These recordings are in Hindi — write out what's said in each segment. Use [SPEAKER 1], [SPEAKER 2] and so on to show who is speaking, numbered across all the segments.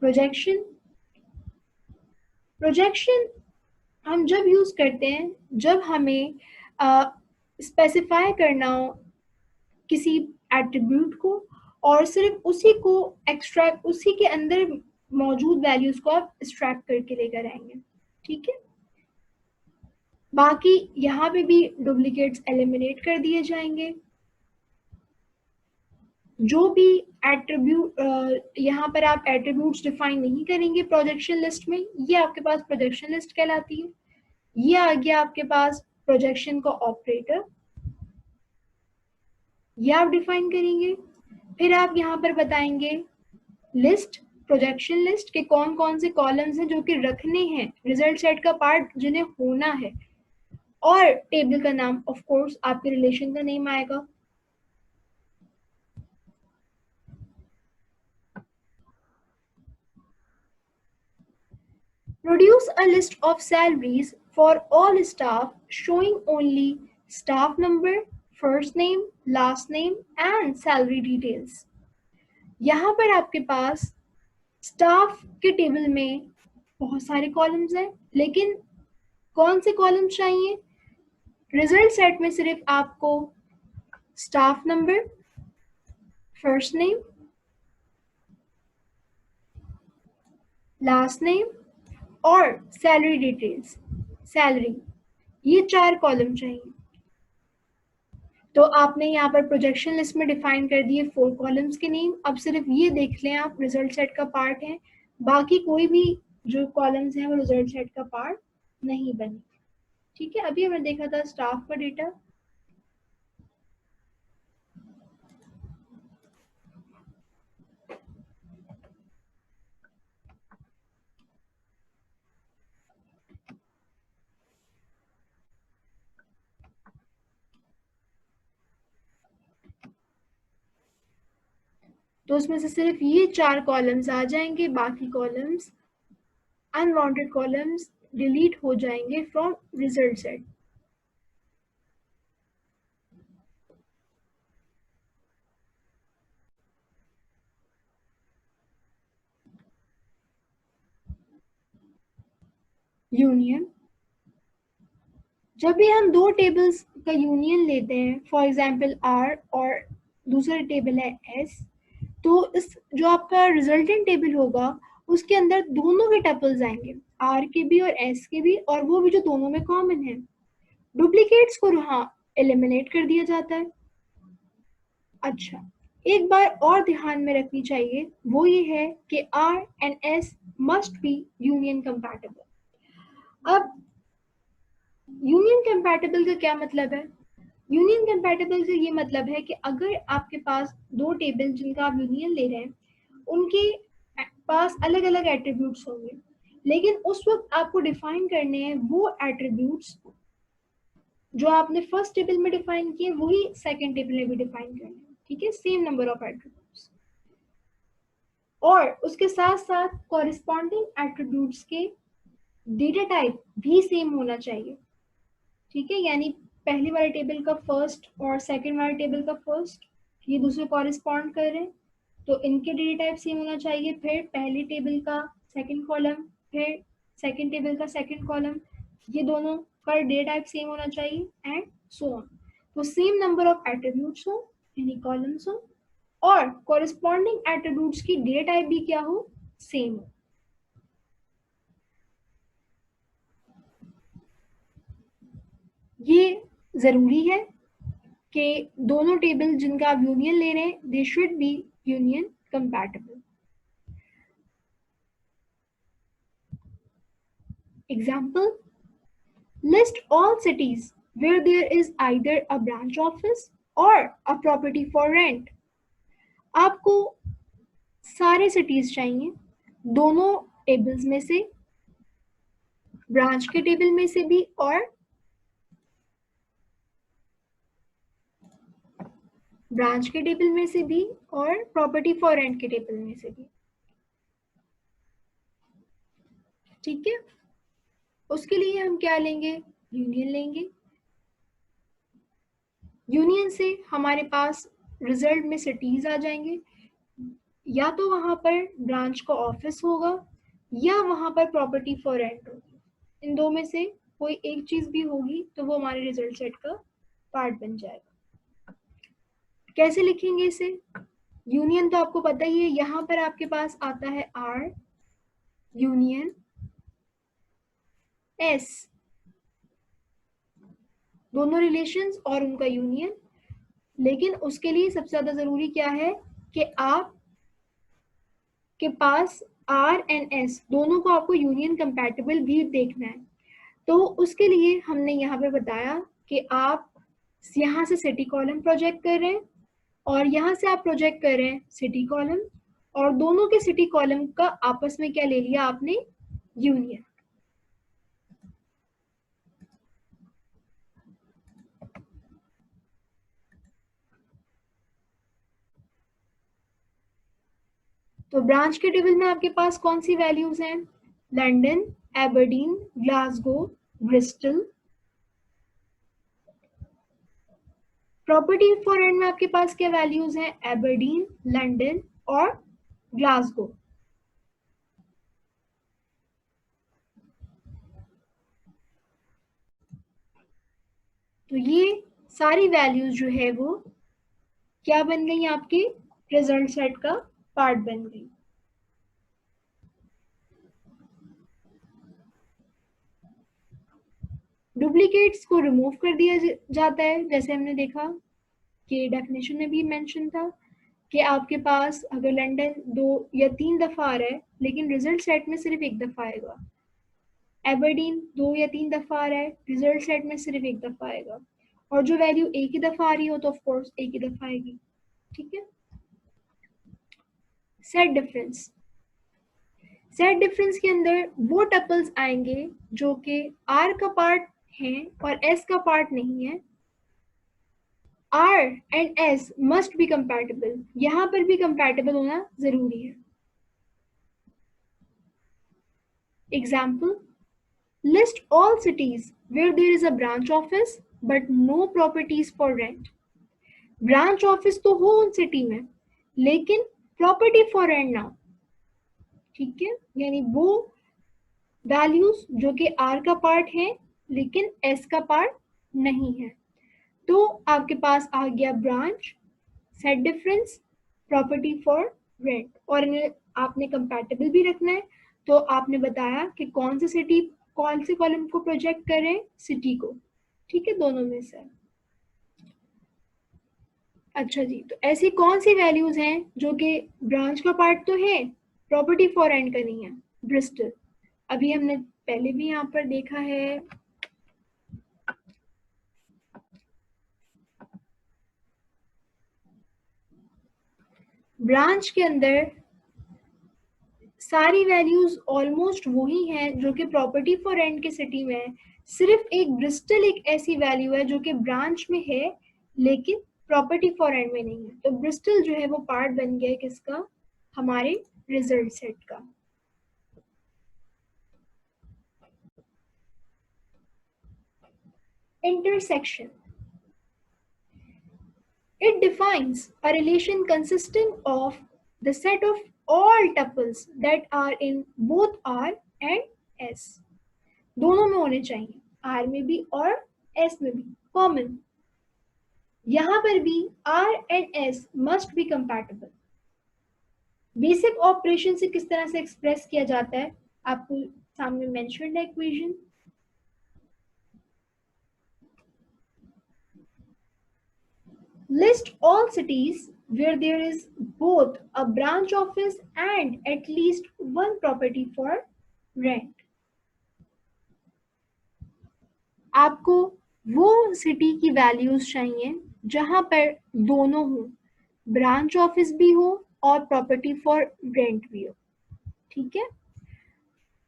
[SPEAKER 1] प्रोजेक्शन प्रोजेक्शन हम जब यूज करते हैं जब हमें स्पेसिफाई करना हो किसी एट्रीब्यूट को और सिर्फ उसी को एक्सट्रैक्ट उसी के अंदर मौजूद वैल्यूज को आप एक्सट्रैक्ट करके लेकर आएंगे। ठीक है, बाकी यहाँ पे भी डुप्लीकेट्स एलिमिनेट कर दिए जाएंगे। जो भी एट्रीब्यूट यहाँ पर आप एट्रीब्यूट्स डिफाइन नहीं करेंगे प्रोजेक्शन लिस्ट में, ये आपके पास प्रोजेक्शन लिस्ट कहलाती है। ये आ गया आपके पास प्रोजेक्शन का ऑपरेटर, ये आप डिफाइन करेंगे। फिर आप यहाँ पर बताएंगे लिस्ट, प्रोजेक्शन लिस्ट के कौन कौन से कॉलम्स हैं जो कि रखने हैं, रिजल्ट सेट का पार्ट जिन्हें होना है, और टेबल का नाम ऑफ कोर्स आपके रिलेशन का नेम आएगा। Produce a list of salaries for all staff showing only staff number, first name, last name and salary details. यहाँ पर आपके पास स्टाफ के टेबल में बहुत सारे कॉलम्स हैं, लेकिन कौन से कॉलम्स चाहिए? रिजल्ट सेट में सिर्फ आपको staff number, first name, last name और सैलरी डिटेल्स, सैलरी, ये 4 कॉलम चाहिए। तो आपने यहाँ पर प्रोजेक्शन लिस्ट में डिफाइन कर दिए 4 कॉलम्स के नेम। अब सिर्फ ये देख लें आप रिजल्ट सेट का पार्ट है, बाकी कोई भी जो कॉलम्स हैं वो रिजल्ट सेट का पार्ट नहीं बने। ठीक है, अभी हमने देखा था स्टाफ का डेटा। तो उसमें से सिर्फ ये 4 कॉलम्स आ जाएंगे, बाकी कॉलम्स अनवांटेड कॉलम्स डिलीट हो जाएंगे फ्रॉम रिजल्ट सेट। यूनियन, जब भी हम 2 टेबल्स का यूनियन लेते हैं, फॉर एग्जांपल आर और दूसरा टेबल है एस, तो इस जो आपका रिजल्टेंट टेबल होगा उसके अंदर दोनों के टपल्स आएंगे, आर के भी और एस के भी, और वो भी जो दोनों में कॉमन है। डुप्लीकेट्स को यहाँ एलिमिनेट कर दिया जाता है। अच्छा, एक बार और ध्यान में रखनी चाहिए, वो ये है कि R and S must be union compatible. अब यूनियन कंपैटिबल का क्या मतलब है? यूनियन कंपैटिबल से ये मतलब है कि अगर आपके पास 2 टेबल जिनका आप यूनियन ले रहे हैं, उनके पास अलग अलग एट्रीब्यूट्स होंगे, लेकिन उस वक्त आपको डिफाइन करने हैं वो एट्रीब्यूट्स जो आपने फर्स्ट टेबल में डिफाइन किए वही सेकंड टेबल में भी डिफाइन करने हैं। ठीक है, सेम नंबर ऑफ एट्रीब्यूट्स, और उसके साथ साथ कॉरिस्पॉन्डिंग एट्रीब्यूट्स के डेटा टाइप भी सेम होना चाहिए। ठीक है, यानी पहले वाले टेबल का फर्स्ट और सेकंड वाले टेबल का फर्स्ट ये दूसरे कॉरिस्पॉन्ड कर रहे हैं, तो इनके डेटा टाइप सेम होना चाहिए। फिर पहले टेबल का सेकंड कॉलम, फिर सेकंड टेबल का सेकंड कॉलम, ये दोनों का डेटा टाइप सेम होना चाहिए, एंड सो ऑन। तो सेम नंबर ऑफ एट्रीब्यूट्स हो, यानी कॉलम्स हो, और कॉरिस्पॉन्डिंग एट्रीब्यूट्स की डेटा टाइप भी क्या हो, सेम हो। ये जरूरी है कि दोनों टेबल जिनका आप यूनियन ले रहे हैं they should be union compatible. Example, list all cities where there is either a branch office or a property for rent। आपको सारे सिटीज चाहिए, दोनों टेबल्स में से, ब्रांच के टेबल में से भी और ब्रांच के टेबल में से भी और प्रॉपर्टी फॉर रेंट के टेबल में से भी। ठीक है, उसके लिए हम क्या लेंगे, यूनियन लेंगे। यूनियन से हमारे पास रिजल्ट में सिटीज आ जाएंगे, या तो वहां पर ब्रांच का ऑफिस होगा या वहां पर प्रॉपर्टी फॉर रेंट होगी। इन दो में से कोई एक चीज भी होगी तो वो हमारे रिजल्ट सेट का पार्ट बन जाएगा। कैसे लिखेंगे इसे? यूनियन तो आपको पता ही है, यहाँ पर आपके पास आता है आर यूनियन एस, दोनों रिलेशंस और उनका यूनियन। लेकिन उसके लिए सबसे ज्यादा जरूरी क्या है कि आप के पास आर एंड एस दोनों को आपको यूनियन कंपैटिबल भी देखना है। तो उसके लिए हमने यहाँ पे बताया कि आप यहाँ से सिटी कॉलम प्रोजेक्ट कर रहे हैं और यहाँ से आप प्रोजेक्ट कर रहे हैं सिटी कॉलम, और दोनों के सिटी कॉलम का आपस में क्या ले लिया आपने? यूनियन। तो ब्रांच के टेबल में आपके पास कौन सी वैल्यूज हैं? London, Aberdeen, Glasgow, Bristol. Property for rent में आपके पास क्या वैल्यूज हैं? एबरडीन, लंदन और ग्लासगो। तो ये सारी वैल्यूज जो है वो क्या बन गई? आपके रिजल्ट सेट का पार्ट बन गई। डुप्लीकेट्स को रिमूव कर दिया जाता है, जैसे हमने देखा कि डेफिनेशन में भी मेंशन था कि आपके पास अगर लंदन 2 या 3 दफा आ रहा है लेकिन रिजल्ट सेट में सिर्फ एक दफा आएगा, एबरडीन 2 या 3 दफा आ रहा है, रिजल्ट सेट में सिर्फ एक दफा आएगा, और जो वैल्यू एक ही दफा आ रही हो तो ऑफ कोर्स एक ही दफा आएगी। ठीक है। Set difference. सेट डिफरेंस के अंदर वो टपल्स आएंगे जो कि आर का पार्ट है और एस का पार्ट नहीं है। R and S must be compatible, यहां पर भी कंपैटिबल होना जरूरी है। Example, list all cities where there is a branch office but no properties for rent। Branch office तो हो उन सिटी में लेकिन प्रॉपर्टी फॉर रेंट ना हो। ठीक है, यानी वो वैल्यूज जो कि आर का पार्ट है लेकिन एस का पार्ट नहीं है। तो आपके पास आ गया branch, set difference, property for rent, और इन्हें आपने कंपैटिबल भी रखना है। तो आपने बताया कि कौन सी सिटी कौन से कॉलम को प्रोजेक्ट करें? सिटी को। ठीक है, दोनों में से। अच्छा जी, तो ऐसी कौन सी वैल्यूज हैं जो कि ब्रांच का पार्ट तो है, प्रॉपर्टी फॉर रेंट का नहीं है? ब्रिस्टल, अभी हमने पहले भी यहाँ पर देखा है। ब्रांच के अंदर सारी वैल्यूज ऑलमोस्ट वही हैं जो कि प्रॉपर्टी फॉर रेंट के सिटी में है। सिर्फ एक ब्रिस्टल एक ऐसी वैल्यू है जो कि ब्रांच में है लेकिन प्रॉपर्टी फॉर रेंट में नहीं है। तो ब्रिस्टल जो है वो पार्ट बन गया है किसका? हमारे रिजल्ट सेट का। Intersection, it defines a relation consisting of the set of all tuples that are in both R and S। दोनों में होने चाहिए, R में भी और S में भी, कॉमन। यहां पर भी R and S must be compatible। Basic operation से किस तरह से एक्सप्रेस किया जाता है आपको सामने मेंशन्ड है equation. List all cities where there is both a branch office and at least one property for rent। आपको वो सिटी की वैल्यूज चाहिए जहां पर दोनों हो, ब्रांच ऑफिस भी हो और प्रॉपर्टी फॉर रेंट भी हो। ठीक है,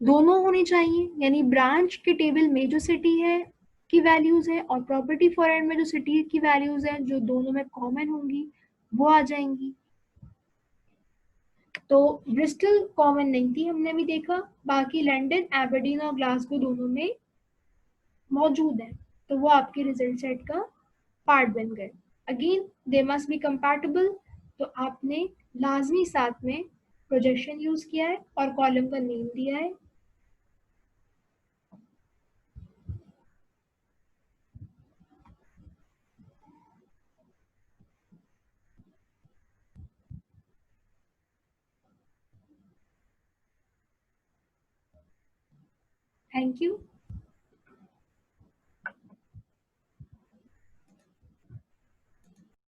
[SPEAKER 1] दोनों होनी चाहिए, यानी ब्रांच के टेबल में जो सिटी है की वैल्यूज है और प्रॉपर्टी फॉर रेंट में जो सिटी की वैल्यूज है जो दोनों में कॉमन होंगी वो आ जाएंगी। तो ब्रिस्टल कॉमन नहीं थी, हमने भी देखा, बाकी लंदन, एबरडीन और ग्लासगो दोनों में मौजूद है, तो वो आपके रिजल्ट सेट का पार्ट बन गए। Again they must be compatible, तो आपने लाजमी साथ में प्रोजेक्शन यूज किया है और कॉलम का नेम दिया है। Thank you.